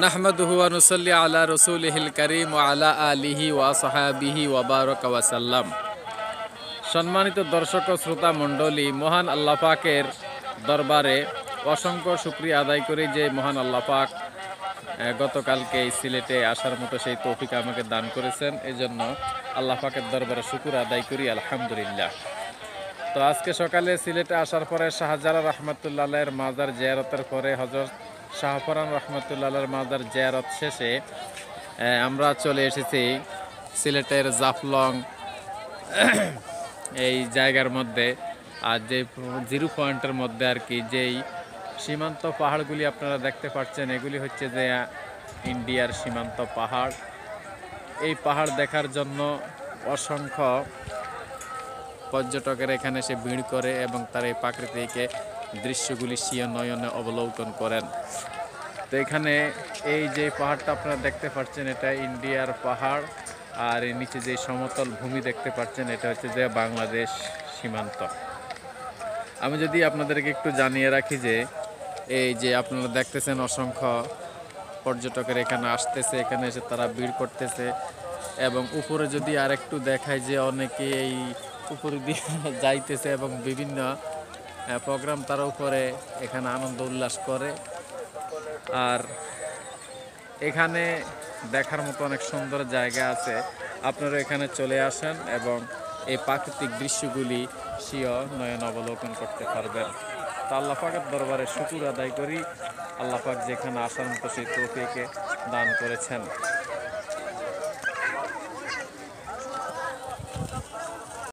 নাহমাদুহু ওয়া নুসাল্লি আলা রাসূলিহিল কারীম ওয়া আলা আলিহি ওয়া সাহাবিহি ওয়া বারাকা ওয়া সাল্লাম। সম্মানিত দর্শক ও শ্রোতা মণ্ডলী, মহান আল্লাহ পাকের দরবারে অসংখ্য শুকরিয়া আদায় করি যে মহান আল্লাহ পাক গতকালকে এই সিলেটে আসার মতো সেই তৌফিক আমাকে দান করেছেন। এজন্য আল্লাহ পাকের দরবারে শুকর আদায় করি, আলহামদুলিল্লাহ। তো আজকে সকালে সিলেটে আসার পরে শাহজালাল রহমতুল্লাহের মাজার জিয়ারতের পরে হযরত শাহপরান রহমতুল্লাহের মাজার জিয়ারত শেষে আমরা চলে এসেছি সিলেটের জাফলং এই জায়গার মধ্যে। আর যে জিরো পয়েন্টের মধ্যে আর কি যেই সীমান্ত পাহাড়গুলি আপনারা দেখতে পাচ্ছেন, এগুলি হচ্ছে যে ইন্ডিয়ার সীমান্ত পাহাড়। এই পাহাড় দেখার জন্য অসংখ্য পর্যটকেরা এখানে এসে ভিড় করে এবং তারা এই প্রাকৃতিক দৃশ্যগুলি স্বীয় নয়নে অবলোকন করেন। তো এখানে এই যে পাহাড়টা আপনারা দেখতে পাচ্ছেন, এটা ইন্ডিয়ার পাহাড়। আর এর নিচে যে সমতল ভূমি দেখতে পাচ্ছেন, এটা হচ্ছে যে বাংলাদেশ সীমান্ত। আমি যদি আপনাদেরকে একটু জানিয়ে রাখি যে এই যে আপনারা দেখতেছেন অসংখ্য পর্যটকের এখানে আসতেছে, এখানে এসে তারা ভিড় করতেছে। এবং উপরে যদি আরেকটু দেখায় যে অনেকে এই উপরে দিয়ে যাইতেছে এবং বিভিন্ন প্রোগ্রাম তারা উপরে এখানে আনন্দ উল্লাস করে। আর এখানে দেখার মতো অনেক সুন্দর জায়গা আছে, আপনারা এখানে চলে আসেন এবং এই প্রাকৃতিক দৃশ্যগুলি স্বীয় নয়ন অবলোকন করতে পারবেন। তা আল্লাহ পাকের দরবারে শুকর আদায় করি, আল্লাহ পাক যেখানে আসার মতো সেই তৌফিক দান করেছেন।